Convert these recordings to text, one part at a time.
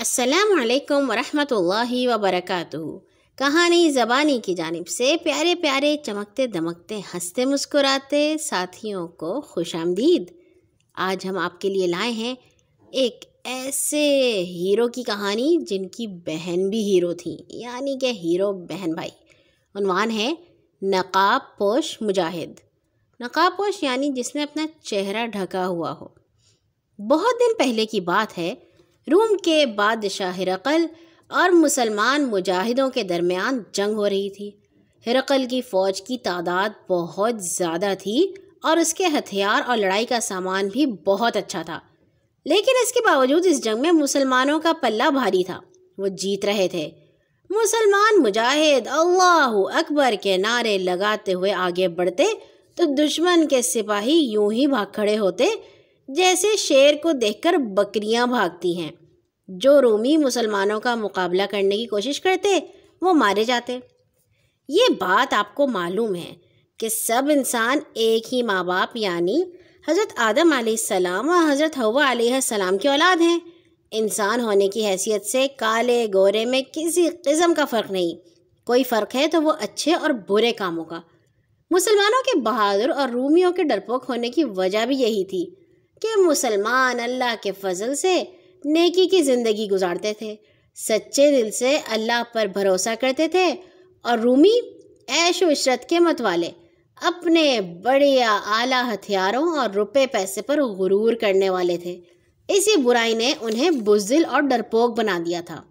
السلام علیکم ورحمۃ اللہ وبرکاتہ۔ کہانی زبانی کی جانب سے پیارے پیارے چمکتے دمکتے ہنستے مسکراتے ساتھیوں کو خوش آمدید۔ آج ہم آپ کے لیے لائے ہیں ایک ایسے ہیرو کی کہانی جن کی بہن بھی ہیرو تھیں، یعنی کہ ہیرو بہن بھائی۔ عنوان ہے نقاب پوش مجاہد۔ نقاب پوش یعنی جس نے اپنا چہرہ ڈھکا ہوا ہو۔ بہت دن پہلے کی بات ہے، روم کے بادشاہ ہرقل اور مسلمان مجاہدوں کے درمیان جنگ ہو رہی تھی۔ ہرقل کی فوج کی تعداد بہت زیادہ تھی اور اس کے ہتھیار اور لڑائی کا سامان بھی بہت اچھا تھا، لیکن اس کے باوجود اس جنگ میں مسلمانوں کا پلہ بھاری تھا۔ وہ جیت رہے تھے۔ مسلمان مجاہد اللہ اکبر کے نعرے لگاتے ہوئے آگے بڑھتے تو دشمن کے سپاہی یوں ہی بھاگ کھڑے ہوتے جیسے شیر کو دیکھ کر بکریاں بھاگتی ہیں۔ جو رومی مسلمانوں کا مقابلہ کرنے کی کوشش کرتے وہ مارے جاتے۔ یہ بات آپ کو معلوم ہے کہ سب انسان ایک ہی ماں باپ یعنی حضرت آدم علیہ السلام اور حضرت حوا علیہ السلام کی اولاد ہیں۔ انسان ہونے کی حیثیت سے کالے گورے میں کسی قسم کا فرق نہیں، کوئی فرق ہے تو وہ اچھے اور برے کاموں کا۔ مسلمانوں کے بہادر اور رومیوں کے ڈرپوک ہونے کی وجہ بھی یہی تھی کہ مسلمان اللہ کے فضل سے نیکی کی زندگی گزارتے تھے، سچے دل سے اللہ پر بھروسہ کرتے تھے، اور رومی عیش و عشرت کے متوالے، اپنے بڑے یا اعلیٰ ہتھیاروں اور روپے پیسے پر غرور کرنے والے تھے۔ اسی برائی نے انہیں بزدل اور ڈرپوک بنا دیا تھا۔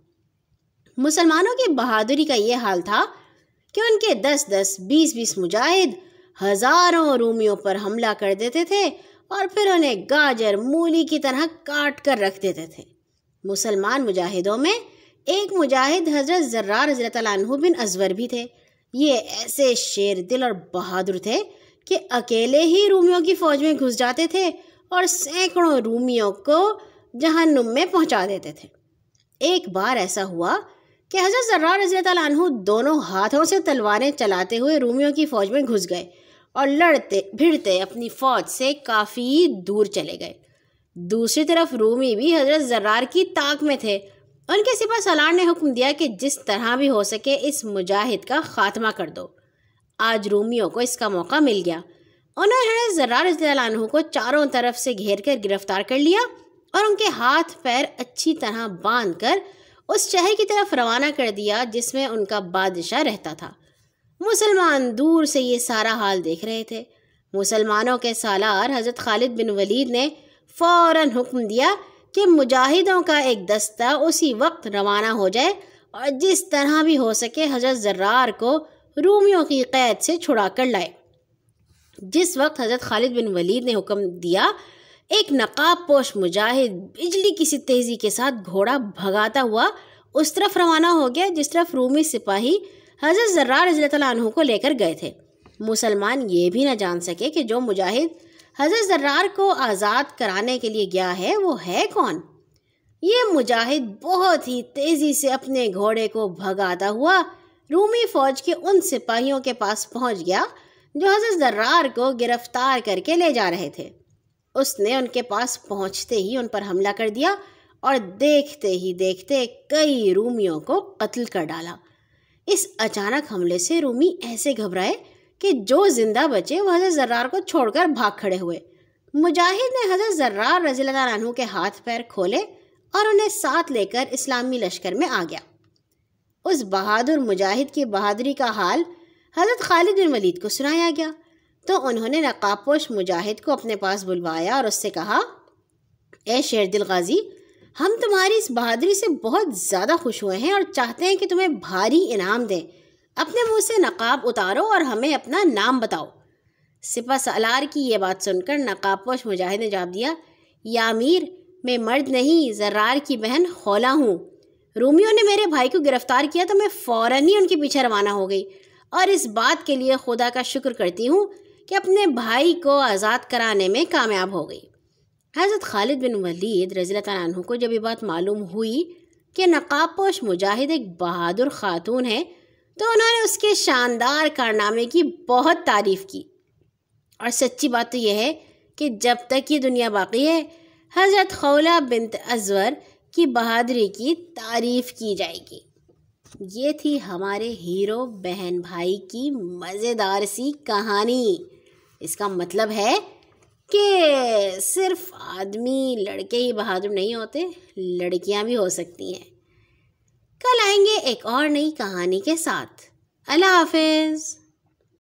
مسلمانوں کی بہادری کا یہ حال تھا کہ ان کے 10-10 20-20 مجاہد ہزاروں رومیوں پر حملہ کر دیتے تھے اور پھر انہیں گاجر مولی کی طرح کاٹ کر رکھ دیتے تھے۔ مسلمان مجاہدوں میں ایک مجاہد حضرت زرار رضی اللہ عنہ بن ازور بھی تھے۔ یہ ایسے شیر دل اور بہادر تھے کہ اکیلے ہی رومیوں کی فوج میں گھس جاتے تھے اور سینکڑوں رومیوں کو جہنم میں پہنچا دیتے تھے۔ ایک بار ایسا ہوا کہ حضرت زرار رضی اللہ عنہ دونوں ہاتھوں سے تلواریں چلاتے ہوئے رومیوں کی فوج میں گھس گئے اور لڑتے بھیڑتے اپنی فوج سے کافی دور چلے گئے۔ دوسری طرف رومی بھی حضرت زرار کی طاق میں تھے۔ ان کے سپہ سالار نے حکم دیا کہ جس طرح بھی ہو سکے اس مجاہد کا خاتمہ کر دو۔ آج رومیوں کو اس کا موقع مل گیا۔ انہوں نے حضرت زرار رضی اللہ عنہ کو چاروں طرف سے گھیر کر گرفتار کر لیا اور ان کے ہاتھ پیر اچھی طرح باندھ کر اس شہر کی طرف روانہ کر دیا جس میں ان کا بادشاہ رہتا تھا۔ مسلمان دور سے یہ سارا حال دیکھ رہے تھے۔ مسلمانوں کے سالار حضرت خالد بن ولید نے فوراً حکم دیا کہ مجاہدوں کا ایک دستہ اسی وقت روانہ ہو جائے اور جس طرح بھی ہو سکے حضرت زرار کو رومیوں کی قید سے چھڑا کر لائے۔ جس وقت حضرت خالد بن ولید نے حکم دیا، ایک نقاب پوش مجاہد بجلی کی سی تیزی کے ساتھ گھوڑا بھگاتا ہوا اس طرف روانہ ہو گیا جس طرف رومی سپاہی حضرت زرار رضی اللہ عنہ کو لے کر گئے تھے۔ مسلمان یہ بھی نہ جان سکے کہ جو مجاہد حضرت زرار کو آزاد کرانے کے لیے گیا ہے وہ ہے کون۔ یہ مجاہد بہت ہی تیزی سے اپنے گھوڑے کو بھگاتا ہوا رومی فوج کے ان سپاہیوں کے پاس پہنچ گیا جو حضرت زرار کو گرفتار کر کے لے جا رہے تھے۔ اس نے ان کے پاس پہنچتے ہی ان پر حملہ کر دیا اور دیکھتے ہی دیکھتے کئی رومیوں کو قتل کر ڈالا۔ اس اچانک حملے سے رومی ایسے گھبرائے کہ جو زندہ بچے وہ حضرت زرار کو چھوڑ کر بھاگ کھڑے ہوئے۔ مجاہد نے حضرت زرار رضی اللہ عنہ کے ہاتھ پیر کھولے اور انہیں ساتھ لے کر اسلامی لشکر میں آ گیا۔ اس بہادر مجاہد کی بہادری کا حال حضرت خالد بن ولید کو سنایا گیا تو انہوں نے نقاب پوش مجاہد کو اپنے پاس بلوایا اور اس سے کہا، اے شیر دل غازی، ہم تمہاری اس بہادری سے بہت زیادہ خوش ہوئے ہیں اور چاہتے ہیں کہ تمہیں بھاری انعام دیں۔ اپنے منہ سے نقاب اتارو اور ہمیں اپنا نام بتاؤ۔ سپہ سالار کی یہ بات سن کر نقاب پوش مجاہد نے جواب دیا، یا امیر، میں مرد نہیں، زرار کی بہن خولا ہوں۔ رومیوں نے میرے بھائی کو گرفتار کیا تو میں فوراً ہی ان کے پیچھے روانہ ہو گئی اور اس بات کے لیے خدا کا شکر کرتی ہوں کہ اپنے بھائی کو آزاد کرانے میں کامیاب ہو گئی۔ حضرت خالد بن ولید رضی اللہ عنہ کو جب یہ بات معلوم ہوئی کہ نقاب پوش مجاہد ایک بہادر خاتون ہے تو انہوں نے اس کے شاندار کارنامے کی بہت تعریف کی۔ اور سچی بات تو یہ ہے کہ جب تک یہ دنیا باقی ہے حضرت خولا بنت ازور کی بہادری کی تعریف کی جائے گی۔ یہ تھی ہمارے ہیرو بہن بھائی کی مزیدار سی کہانی۔ اس کا مطلب ہے کہ صرف آدمی لڑکے ہی بہادر نہیں ہوتے، لڑکیاں بھی ہو سکتی ہیں۔ کل آئیں گے ایک اور نئی کہانی کے ساتھ۔ اللہ حافظ۔